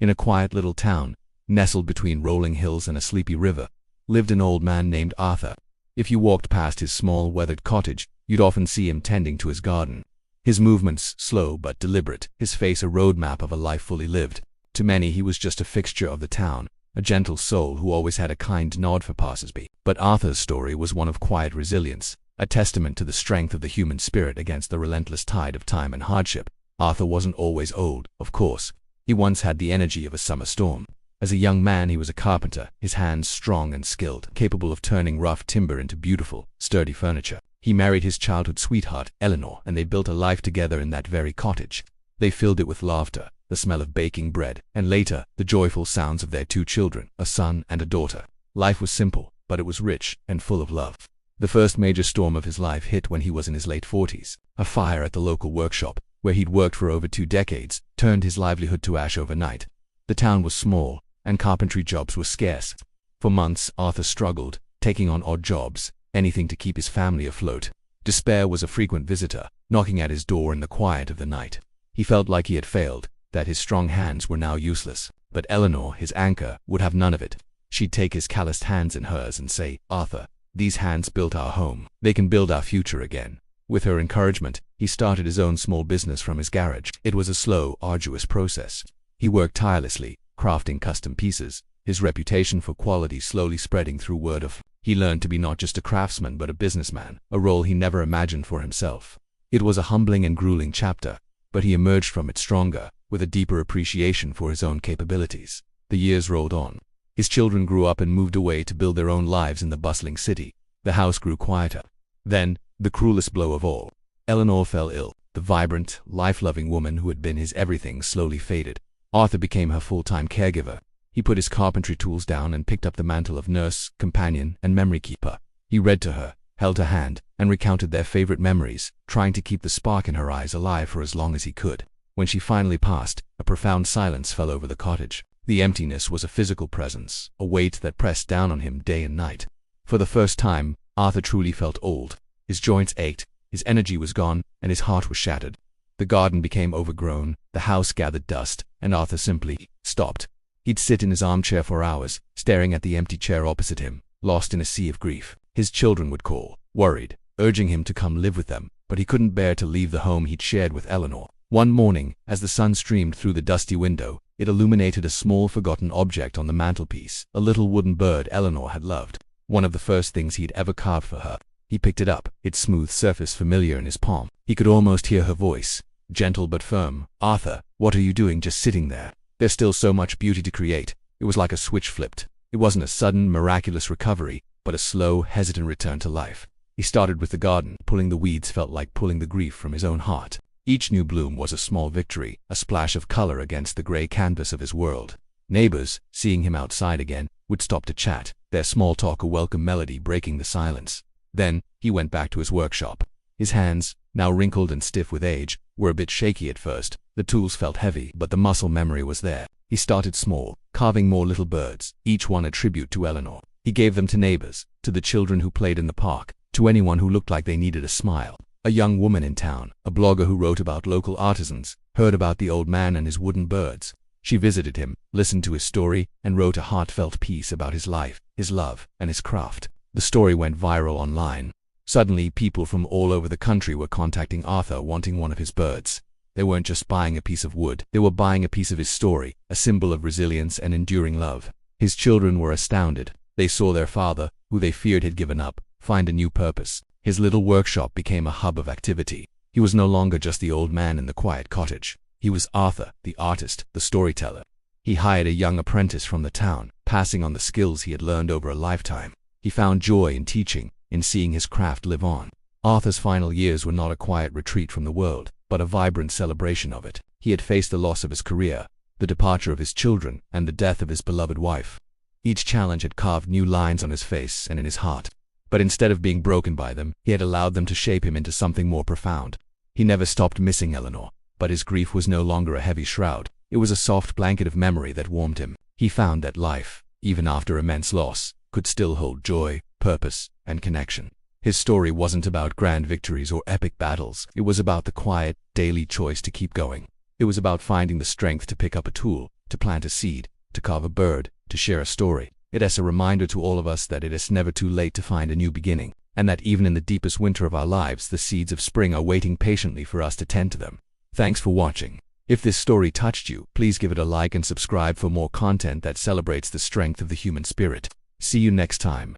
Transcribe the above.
In a quiet little town, nestled between rolling hills and a sleepy river, lived an old man named Arthur. If you walked past his small, weathered cottage, you'd often see him tending to his garden. His movements slow but deliberate, his face a roadmap of a life fully lived. To many he was just a fixture of the town, a gentle soul who always had a kind nod for passers-by. But Arthur's story was one of quiet resilience, a testament to the strength of the human spirit against the relentless tide of time and hardship. Arthur wasn't always old, of course. He once had the energy of a summer storm. As a young man he was a carpenter, his hands strong and skilled, capable of turning rough timber into beautiful, sturdy furniture. He married his childhood sweetheart, Eleanor, and they built a life together in that very cottage. They filled it with laughter, the smell of baking bread, and later, the joyful sounds of their 2 children, a son and a daughter. Life was simple, but it was rich and full of love. The first major storm of his life hit when he was in his late 40s. A fire at the local workshop, where he'd worked for over 2 decades, turned his livelihood to ash overnight. The town was small, and carpentry jobs were scarce. For months, Arthur struggled, taking on odd jobs, anything to keep his family afloat. Despair was a frequent visitor, knocking at his door in the quiet of the night. He felt like he had failed, that his strong hands were now useless. But Eleanor, his anchor, would have none of it. She'd take his calloused hands in hers and say, "Arthur, these hands built our home. They can build our future again." With her encouragement, he started his own small business from his garage. It was a slow, arduous process. He worked tirelessly, crafting custom pieces, his reputation for quality slowly spreading through word of mouth. He learned to be not just a craftsman but a businessman, a role he never imagined for himself. It was a humbling and grueling chapter, but he emerged from it stronger, with a deeper appreciation for his own capabilities. The years rolled on. His children grew up and moved away to build their own lives in the bustling city. The house grew quieter. Then, the cruelest blow of all. Eleanor fell ill. The vibrant, life-loving woman who had been his everything slowly faded. Arthur became her full-time caregiver. He put his carpentry tools down and picked up the mantle of nurse, companion, and memory keeper. He read to her, held her hand, and recounted their favorite memories, trying to keep the spark in her eyes alive for as long as he could. When she finally passed, a profound silence fell over the cottage. The emptiness was a physical presence, a weight that pressed down on him day and night. For the first time, Arthur truly felt old. His joints ached, his energy was gone, and his heart was shattered. The garden became overgrown, the house gathered dust, and Arthur simply stopped. He'd sit in his armchair for hours, staring at the empty chair opposite him, lost in a sea of grief. His children would call, worried, urging him to come live with them, but he couldn't bear to leave the home he'd shared with Eleanor. One morning, as the sun streamed through the dusty window, it illuminated a small forgotten object on the mantelpiece, a little wooden bird Eleanor had loved. One of the first things he'd ever carved for her. He picked it up, its smooth surface familiar in his palm. He could almost hear her voice, gentle but firm. "Arthur, what are you doing just sitting there? There's still so much beauty to create." It was like a switch flipped. It wasn't a sudden, miraculous recovery, but a slow, hesitant return to life. He started with the garden. Pulling the weeds felt like pulling the grief from his own heart. Each new bloom was a small victory, a splash of color against the gray canvas of his world. Neighbors, seeing him outside again, would stop to chat, their small talk a welcome melody breaking the silence. Then, he went back to his workshop. His hands, now wrinkled and stiff with age, were a bit shaky at first. The tools felt heavy, but the muscle memory was there. He started small, carving more little birds, each one a tribute to Eleanor. He gave them to neighbors, to the children who played in the park, to anyone who looked like they needed a smile. A young woman in town, a blogger who wrote about local artisans, heard about the old man and his wooden birds. She visited him, listened to his story, and wrote a heartfelt piece about his life, his love, and his craft. The story went viral online. Suddenly, people from all over the country were contacting Arthur wanting one of his birds. They weren't just buying a piece of wood, they were buying a piece of his story, a symbol of resilience and enduring love. His children were astounded. They saw their father, who they feared had given up, find a new purpose. His little workshop became a hub of activity. He was no longer just the old man in the quiet cottage. He was Arthur, the artist, the storyteller. He hired a young apprentice from the town, passing on the skills he had learned over a lifetime. He found joy in teaching, in seeing his craft live on. Arthur's final years were not a quiet retreat from the world, but a vibrant celebration of it. He had faced the loss of his career, the departure of his children, and the death of his beloved wife. Each challenge had carved new lines on his face and in his heart. But instead of being broken by them, he had allowed them to shape him into something more profound. He never stopped missing Eleanor, but his grief was no longer a heavy shroud. It was a soft blanket of memory that warmed him. He found that life, even after immense loss, could still hold joy, purpose, and connection. His story wasn't about grand victories or epic battles. It was about the quiet, daily choice to keep going. It was about finding the strength to pick up a tool, to plant a seed, to carve a bird, to share a story. It is a reminder to all of us that it is never too late to find a new beginning, and that even in the deepest winter of our lives, the seeds of spring are waiting patiently for us to tend to them. Thanks for watching. If this story touched you, please give it a like and subscribe for more content that celebrates the strength of the human spirit. See you next time.